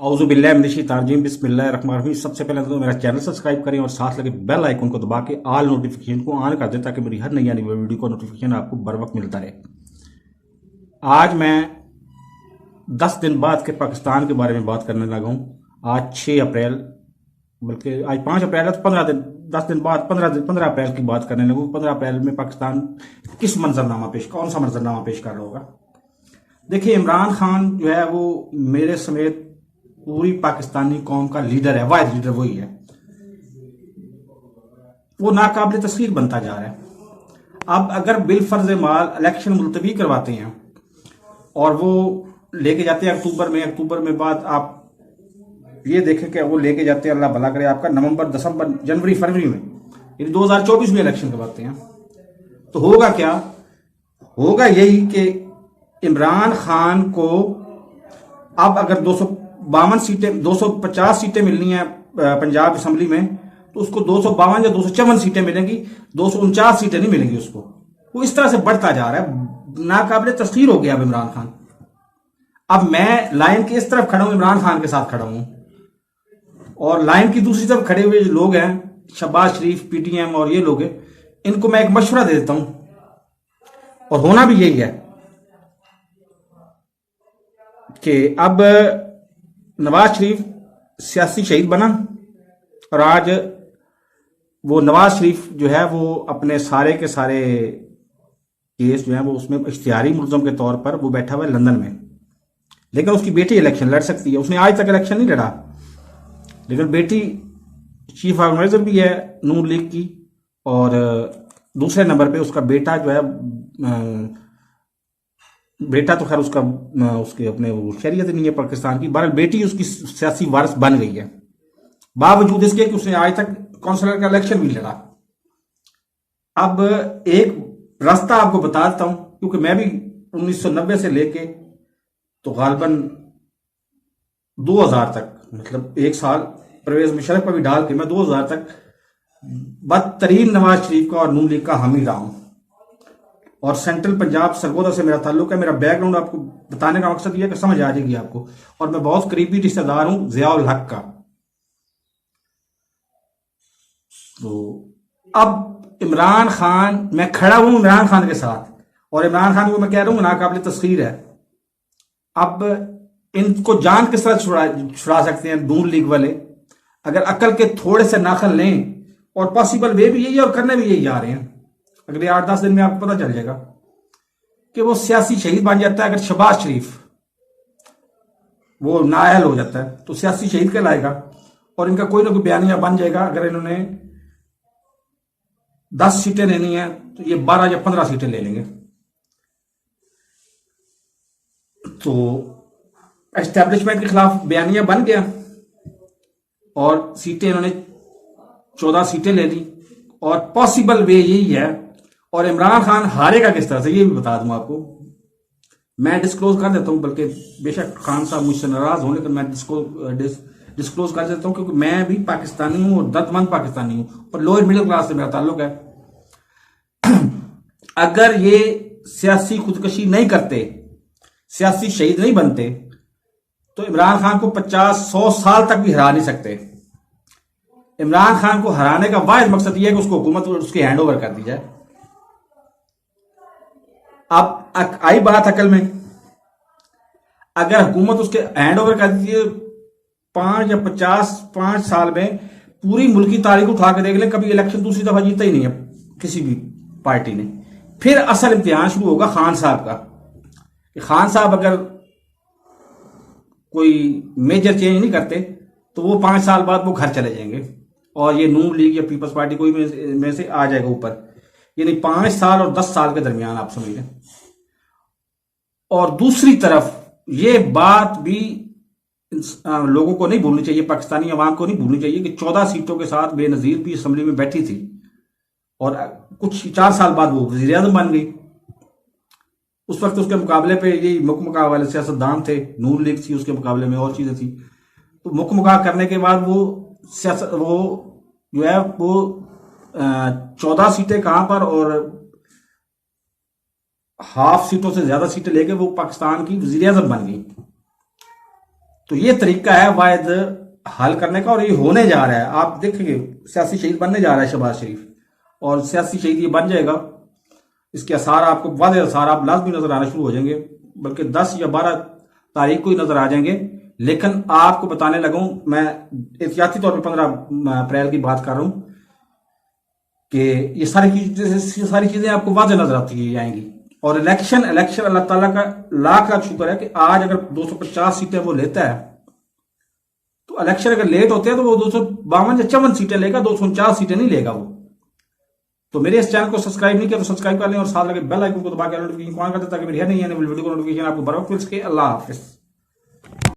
औज़ुबिल्लाहिमिनश्शैतानिर्रजीम बिस्मिल्लाहिर्रहमानिर्रहीम। सबसे पहले तो मेरा चैनल सब्सक्राइब करें और साथ लगे बेल आइकन को दबा के ऑल नोटिफिकेशन को ऑन कर दें ताकि मेरी हर नई आने वाली वीडियो को नोटिफिकेशन आपको बर वक्त मिलता रहे। आज मैं 10 दिन बाद के पाकिस्तान के बारे में बात करने लगा हूँ। आज 6 अप्रैल, बल्कि आज 5 अप्रैल है, तो 10 दिन बाद 15 अप्रैल की बात करने लगूँ। 15 अप्रैल में पाकिस्तान कौन सा मंजरनामा पेश कर रहा होगा। देखिए, इमरान खान जो है वो मेरे समेत पूरी पाकिस्तानी कौम का लीडर है, वाहिद लीडर वही है। वो नाकाबिल तस्खीर बनता जा रहा है। अब अगर बिल फर्ज माल इलेक्शन मुलतवी करवाते हैं और वो लेके जाते हैं अक्टूबर में बाद आप ये देखें कि वो लेके जाते हैं, अल्लाह भला करे, आपका नवंबर, दिसंबर, जनवरी, फरवरी में, यानी 2024 में इलेक्शन करवाते हैं, तो होगा क्या? होगा यही कि इमरान खान को अब अगर 250 सीटें मिलनी है पंजाब असम्बली में, तो उसको 252 या 254 सीटें मिलेंगी, 249 सीटें नहीं मिलेंगी उसको। वो इस तरह से बढ़ता जा रहा है, नाकाबिल तस्खीर हो गया अब इमरान खान। अब मैं लाइन की इस तरफ खड़ा हूं, इमरान खान के साथ खड़ा हूं, और लाइन की दूसरी तरफ खड़े हुए जो लोग हैं, शहबाज शरीफ, पीटीएम और ये लोग हैं, इनको मैं एक मशवरा दे देता हूं, और होना भी यही है कि अब नवाज शरीफ सियासी शहीद बना, और आज वो नवाज शरीफ जो है वो अपने सारे के सारे केस जो है वो उसमें इख्तियारी मुलजम के तौर पर वो बैठा हुआ है लंदन में। लेकिन उसकी बेटी इलेक्शन लड़ सकती है। उसने आज तक इलेक्शन नहीं लड़ा, लेकिन बेटी चीफ ऑर्गेनाइजर भी है नून लीग की, और दूसरे नंबर पे उसका बेटा जो है, बेटा तो खैर उसका उसके अपने शरीयत नहीं है पाकिस्तान की, बहरहाल बेटी उसकी सियासी वारिस बन गई है, बावजूद इसके कि उसने आज तक काउंसलर का इलेक्शन भी लड़ा। अब एक रास्ता आपको बता देता हूं, क्योंकि मैं भी 1990 से लेके तो गालबन 2000 तक, मतलब एक साल परवेज मुशर्रफ पर भी डाल के मैं 2000 तक बदतरीन नवाज शरीफ का और नून लीग का हामी रहा हूं, और सेंट्रल पंजाब सरगोदा से मेरा ताल्लुक है। मेरा बैकग्राउंड आपको बताने का मकसद यह है कि समझ आ जाएगी आपको, और मैं बहुत करीबी रिश्तेदार हूं जियाउल हक का। तो अब इमरान खान, मैं खड़ा हूं इमरान खान के साथ, और इमरान खान को मैं कह रहा हूं नाकाबिल तस्खीर है। अब इनको जान किस तरह छुड़ा सकते हैं नून लीग वाले, अगर अकल के थोड़े से नाखल लें, और पॉसिबल वे भी यही है और करने भी यही जा रहे हैं। अगले 8-10 दिन में आपको पता चल जाएगा कि वो सियासी शहीद बन जाता है। अगर शहबाज शरीफ वो नाअहल हो जाता है तो सियासी शहीद कहलाएगा, और इनका कोई ना कोई बयानिया बन जाएगा। अगर इन्होंने 10 सीटें लेनी है तो ये 12 या 15 सीटें ले लेंगे। तो एस्टेब्लिशमेंट के खिलाफ बयानिया बन गया, और सीटें इन्होंने 14 सीटें ले ली, और पॉसिबल वे यही है। और इमरान खान हारेगा किस तरह से ये भी बता दूं आपको, मैं डिस्क्लोज कर देता हूं, बल्कि बेशक खान साहब मुझसे नाराज हों, लेकिन मैं डिस्क्लोज कर देता हूं, क्योंकि मैं भी पाकिस्तानी हूं और दर्दमंद पाकिस्तानी हूं, और लोअर मिडिल क्लास से मेरा ताल्लुक है। अगर ये सियासी खुदकशी नहीं करते, सियासी शहीद नहीं बनते, तो इमरान खान को 50-100 साल तक भी हरा नहीं सकते। इमरान खान को हराने का वाहिद मकसद यह है कि उसको हुकूमत उसकी हैंड ओवर कर दी जाए। अब आई बात अकल में, अगर हुकूमत उसके हैंड ओवर कर दीजिए 5 या 5 साल में, पूरी मुल्की तारीख उठा के देख लें, कभी इलेक्शन दूसरी दफा जीता ही नहीं है किसी भी पार्टी ने। फिर असल इम्तिहान शुरू होगा खान साहब का, कि खान साहब अगर कोई मेजर चेंज नहीं करते तो वो 5 साल बाद वो घर चले जाएंगे, और ये नून लीग या पीपल्स पार्टी कोई में से आ जाएगा ऊपर। यानी 5 साल और 10 साल के दरमियान आप समझ लें। और दूसरी तरफ ये बात भी लोगों को नहीं भूलनी चाहिए, पाकिस्तानी अवाम को नहीं भूलनी चाहिए, कि 14 सीटों के साथ बेनजीर भी असम्बली में बैठी थी, और कुछ 4 साल बाद वो वज़ीर आज़म बन गई। उस वक्त उसके मुकाबले पे ये मुकमुका वाले सियासतदान थे, नून लीग थी, उसके मुकाबले में और चीजें थी। तो मुकमुका करने के बाद वो जो है वो 14 सीटें कहां पर, और हाफ सीटों से ज्यादा सीटें लेके वो पाकिस्तान की वज़ीर आज़म बन गई। तो ये तरीका है वाहिद हल करने का, और ये होने जा रहा है। आप देखेंगे सियासी शहीद बनने जा रहा है शहबाज शरीफ, और सियासी शहीद ये बन जाएगा। इसके आसार आपको वादे आसार आप लाजमी नजर आना शुरू हो जाएंगे, बल्कि 10 या 12 तारीख को ही नजर आ जाएंगे। लेकिन आपको बताने लगूं, मैं एहतियाती तौर पे 15 अप्रैल की बात कर रहा हूं कि ये सारी चीजें आपको वादे नजर आती जाएंगी। और इलेक्शन अल्लाह ताला का लाख लाख शुक्र है कि आज अगर 250 सीटें वो लेता है, तो इलेक्शन अगर लेट होते हैं तो वो 252 या 54 सीटें लेगा, 249 सीटें नहीं लेगा वो। तो मेरे इस चैनल को सब्सक्राइब नहीं किया तो सब्सक्राइब कर लें, और साथ लगे बेल आइकन को दबा के नोटिफिकेशन ऑन कर दें, ताकि मेरी हर नई आने वाली वीडियो को नोटिफिकेशन आपको बर वक्त मिल सके। अल्लाह हाफिज।